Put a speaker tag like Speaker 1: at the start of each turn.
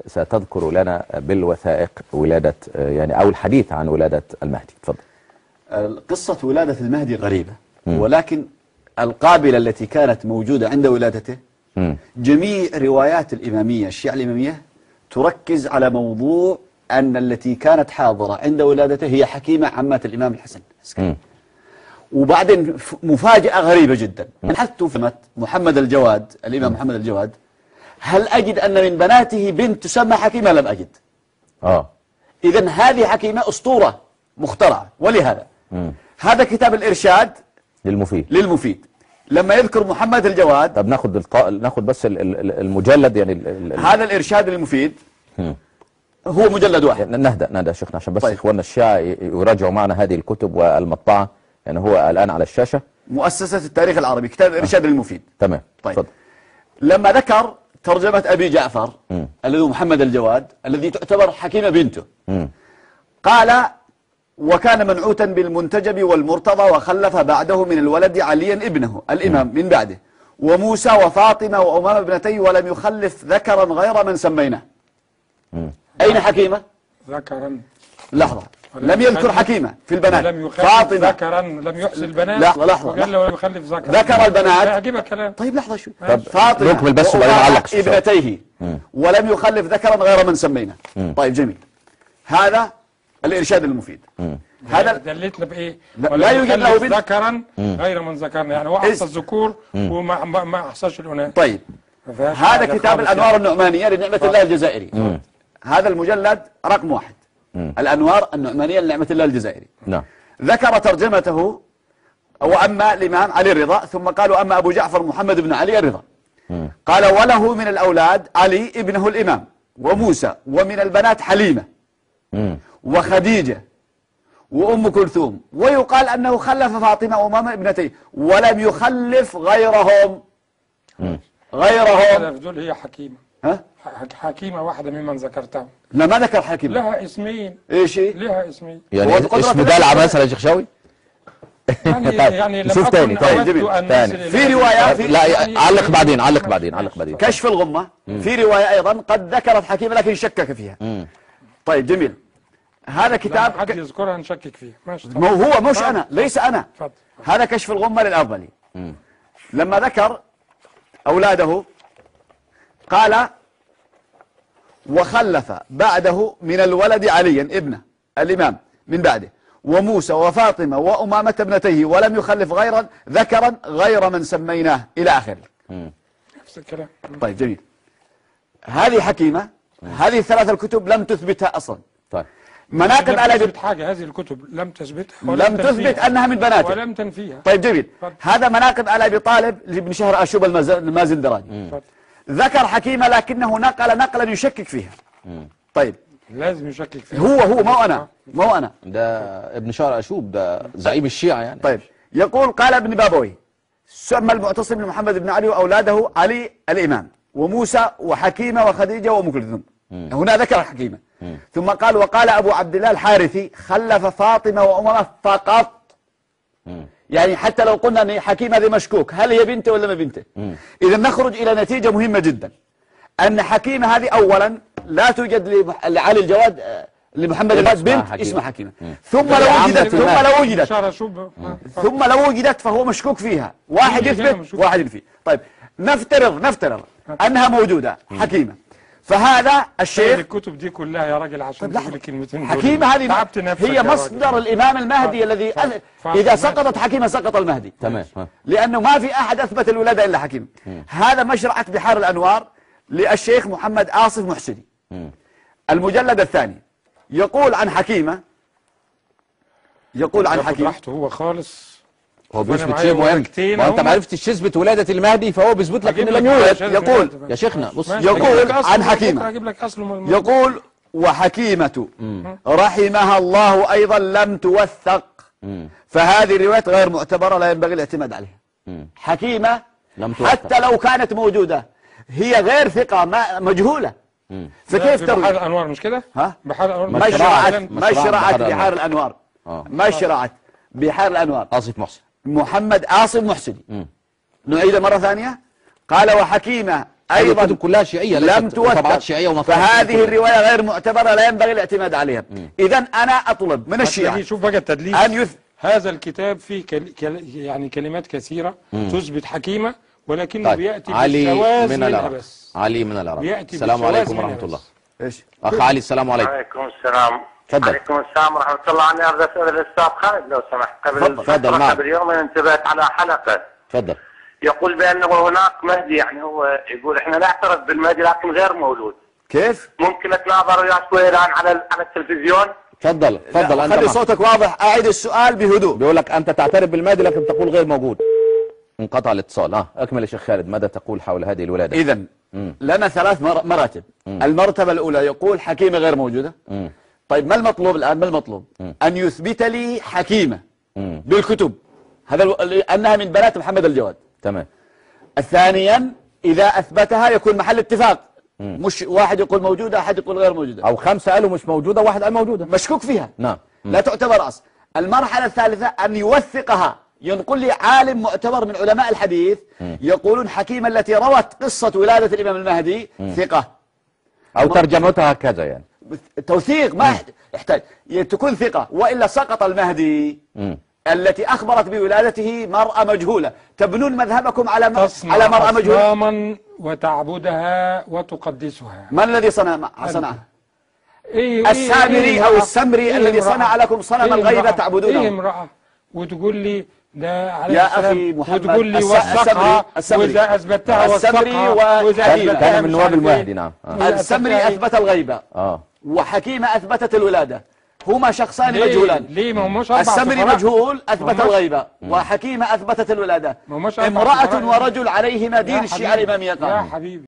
Speaker 1: ستذكر لنا بالوثائق ولادة يعني أو الحديث عن ولادة المهدي. تفضل.
Speaker 2: قصة ولادة المهدي غريبة، ولكن القابلة التي كانت موجودة عند ولادته جميع روايات الإمامية الشيعة الإمامية تركز على موضوع أن التي كانت حاضرة عند ولادته هي حكيمة عمة الإمام الحسن. وبعدين مفاجأة غريبة جدا، بحثت في محمد الجواد، الإمام محمد الجواد، هل أجد أن من بناته بنت تسمى حكيمة؟ لم أجد. إذن هذه حكيمة أسطورة مخترعة. ولهذا هذا كتاب الإرشاد للمفيد لما يذكر محمد الجواد.
Speaker 1: طب ناخد بس المجلد يعني
Speaker 2: هذا الإرشاد للمفيد هو مجلد واحد.
Speaker 1: نهدأ شيخنا عشان بس إخواننا الشيعة يراجعوا معنا هذه الكتب والمطبعة، يعني هو الآن على الشاشة
Speaker 2: مؤسسة التاريخ العربي، كتاب الإرشاد للمفيد.
Speaker 1: تمام.
Speaker 2: طيب فضل. لما ذكر ترجمة أبي جعفر الذي هو محمد الجواد الذي تعتبر حكيمة بنته، قال: وكان منعوتا بالمنتجب والمرتضى وخلف بعده من الولد عليا ابنه الإمام من بعده وموسى وفاطمة وأمامة ابنتيه ولم يخلف ذكرا غير من سميناه. أين حكيمة؟
Speaker 3: ذكرا.
Speaker 2: لحظة، لم يذكر حكيمة في البنات.
Speaker 3: فاطمة ذكرا لم يحصي البنات.
Speaker 2: لحظة
Speaker 3: وقال ولم يخلف
Speaker 2: ذكر البنات.
Speaker 3: عجيب الكلام.
Speaker 2: طيب لحظة شوي. فاطمة
Speaker 1: وأمامة
Speaker 2: ابنتيه ولم يخلف ذكرا غير من سميناه. طيب جميل. هذا الإرشاد المفيد.
Speaker 3: هذا دلتنا بإيه؟
Speaker 2: لا يوجد له بنت
Speaker 3: ذكرا غير من ذكرنا، يعني هو أحصى الذكور وما أحصاش الأناث.
Speaker 2: طيب هذا كتاب الأنوار النعمانية لنعمة الله الجزائري. هذا المجلد رقم 1. الأنوار النعمانية لنعمة الله الجزائري.
Speaker 1: نعم.
Speaker 2: ذكر ترجمته وأما الإمام علي الرضا، ثم قالوا أما أبو جعفر محمد بن علي الرضا. قال: وله من الأولاد علي ابنه الإمام وموسى، ومن البنات حليمة وخديجة وأم كلثوم، ويقال أنه خلف فاطمة وأمامة ابنتيه ولم يخلف غيرهم.
Speaker 3: دول هي حكيمة. حكيمة واحدة ممن ذكرتها.
Speaker 2: لا ما ذكر حكيمة.
Speaker 3: لها اسمين.
Speaker 2: ايش هي؟
Speaker 3: لها اسمين.
Speaker 1: يعني اسم دلع مثلا يا شيخ شاوي؟
Speaker 3: يعني لم
Speaker 1: شوف تاني.
Speaker 2: في رواية
Speaker 1: لا علق بعدين
Speaker 2: كشف الغمة في رواية أيضا قد ذكرت حكيمة لكن شكك فيها. طيب جميل. هذا كتاب
Speaker 3: حد يذكرها نشكك فيه. ماشي.
Speaker 2: هو مش أنا، ليس أنا. هذا كشف الغمة للأرذلي. لما ذكر أولاده قال: وخلف بعده من الولد عليا ابنه الإمام من بعده وموسى وفاطمة وأمامة ابنتيه ولم يخلف ذكرا غير من سميناه إلى آخره.
Speaker 3: نفس الكلام.
Speaker 2: طيب جميل. هذه حكيمة. هذه الثلاث الكتب لم تثبتها أصلا.
Speaker 1: طيب
Speaker 3: مناقب على تثبت حاجة، هذه الكتب لم تثبتها
Speaker 2: لم تثبت أنها من بناته
Speaker 3: ولم تنفيها.
Speaker 2: طيب جميل. هذا مناقب على أبي طالب لابن شهر أشوب المازندراني. ذكر حكيمة لكنه نقلا يشكك فيها. طيب
Speaker 3: لازم يشكك فيها.
Speaker 2: هو مو أنا
Speaker 1: ده ابن شهر أشوب، ده زعيم الشيعة يعني.
Speaker 2: طيب يقول: قال ابن بابوي: سمى المعتصم لمحمد بن علي وأولاده علي الإمام وموسى وحكيمة وخديجة وأم كلثوم. هنا ذكر حكيمة. ثم قال: وقال أبو عبد الله الحارثي خلف فاطمة وأمامة فقط. يعني حتى لو قلنا أن حكيمة هذه مشكوك، هل هي بنته ولا ما بنته؟ إذا نخرج إلى نتيجة مهمة جدا، أن حكيمة هذه أولا لا توجد لعلي الجواد لمحمد الجواد بنت اسمها حكيمة. ثم لو وجدت فهو مشكوك فيها. واحد يثبت واحد ينفي. طيب نفترض أنها موجودة حكيمة، فهذا الشيخ
Speaker 3: الكتب دي كلها يا راجل عشان تقول الكلمتين
Speaker 2: حكيمة هذه هي مصدر الإمام المهدي الذي إذا سقطت حكيمة سقط المهدي.
Speaker 1: تمام.
Speaker 2: لأنه ما في أحد أثبت الولادة إلا حكيمة. هذا مشرعة بحار الأنوار للشيخ محمد آصف محسني، المجلد الثاني. يقول عن حكيمة
Speaker 3: براحته هو خالص.
Speaker 1: هو بيثبت شيء مهم، وانت ما عرفتش تثبت ولادة المهدي فهو بيثبت لك انه لم يولد.
Speaker 2: يقول
Speaker 1: يا شيخنا بص،
Speaker 2: يقول عن حكيمة، يقول: وحكيمة رحمها الله أيضا لم توثق، فهذه الروايات غير معتبرة لا ينبغي الاعتماد عليها. حكيمة حتى لو كانت موجودة هي غير ثقة، مجهولة. فكيف تروي؟
Speaker 3: بحار الأنوار مش كده؟
Speaker 2: بحار الأنوار مشرعت بحار الأنوار. مشرعت بحار الأنوار
Speaker 1: آصف محسن،
Speaker 2: محمد آصف محسني. نعيد مرة ثانية. قال: وحكيمة أيضا
Speaker 1: الكتب كلها شيعية،
Speaker 2: لم توثق،
Speaker 1: طبعات شيعية ومطابع
Speaker 2: فهذه الرواية غير معتبرة، لا ينبغي الاعتماد عليها. إذا أنا أطلب من الشيعة
Speaker 3: شوف بقى التدليس،
Speaker 2: أن
Speaker 3: هذا الكتاب فيه يعني كلمات كثيرة تثبت حكيمة، ولكنه
Speaker 1: طيب.
Speaker 3: بيأتي
Speaker 1: علي
Speaker 3: بالشواذ
Speaker 1: من
Speaker 3: منها
Speaker 1: العراق.
Speaker 3: بس.
Speaker 1: علي من العراق.
Speaker 3: بيأتي
Speaker 1: السلام
Speaker 3: بالشواذ
Speaker 1: عليكم
Speaker 3: منها
Speaker 1: ورحمة
Speaker 3: بس.
Speaker 1: الله.
Speaker 2: إيش؟
Speaker 1: أخ علي السلام عليكم.
Speaker 4: وعليكم السلام.
Speaker 1: تفضل.
Speaker 4: عليكم السلام ورحمة الله. أنا أريد أسأل الأستاذ خالد لو سمحت.
Speaker 1: تفضل. نعم.
Speaker 4: قبل يومين انتبهت على حلقة
Speaker 1: تفضل.
Speaker 4: يقول بأنه هناك مهدي، يعني هو يقول إحنا نعترف بالمهدي لكن غير مولود.
Speaker 2: كيف؟
Speaker 4: ممكن نتناظر وياه شوي الآن على التلفزيون؟
Speaker 1: تفضل تفضل. أنت
Speaker 2: خلي صوتك واضح، أعيد السؤال بهدوء.
Speaker 1: بيقول لك أنت تعترف بالمهدي لكن تقول غير موجود. انقطع الاتصال. أكمل يا شيخ خالد، ماذا تقول حول هذه الولادة؟
Speaker 2: إذا لنا ثلاث مراتب. المرتبة الأولى يقول حكيمة غير موجودة. طيب ما المطلوب الآن؟ ما المطلوب؟ أن يثبت لي حكيمة بالكتب، هذا أنها من بنات محمد الجواد.
Speaker 1: تمام.
Speaker 2: ثانيا إذا أثبتها يكون محل اتفاق، مش واحد يقول موجودة أحد يقول غير موجودة،
Speaker 1: أو 5 قالوا مش موجودة واحد قال موجودة،
Speaker 2: مشكوك فيها.
Speaker 1: نعم.
Speaker 2: لا تعتبر أصل. المرحلة الثالثة أن يوثقها، ينقل لي عالم معتبر من علماء الحديث يقولون حكيمة التي روت قصة ولادة الإمام المهدي ثقة،
Speaker 1: أو ترجمتها كذا يعني.
Speaker 2: توثيق ما يحتاج تكون ثقة، وإلا سقط المهدي. التي أخبرت بولادته مرأة مجهولة. تبنون مذهبكم على مرأة مجهولة.
Speaker 3: أصناما وتعبدها وتقدسها.
Speaker 2: من الذي صنعها؟
Speaker 3: إيه
Speaker 2: السامري أو السمري الذي صنع لكم صنم الغيبة تعبدونه.
Speaker 3: إيه امرأة وتقول لي ده عليه
Speaker 2: يا
Speaker 3: السلام،
Speaker 2: أخي محمد
Speaker 3: وتقول لي وثقها، وإذا أثبتها وثقها، وإذا أثبتها
Speaker 1: كان من
Speaker 3: مش
Speaker 1: نواب
Speaker 3: عارف
Speaker 1: المهدي.
Speaker 3: إيه.
Speaker 1: نعم.
Speaker 2: السمري أثبت الغيبة، وحكيمة أثبتت الولادة، هما شخصان مجهولان.
Speaker 3: ليه ما هماش أربع
Speaker 2: السمري
Speaker 3: سفراء؟
Speaker 2: مجهول أثبت الغيبة، وحكيمة أثبتت الولادة.
Speaker 3: ما هماش أربع
Speaker 2: امرأة
Speaker 3: سفراء.
Speaker 2: ورجل عليهما دين الشيعة الإمامية.
Speaker 3: يا حبيبي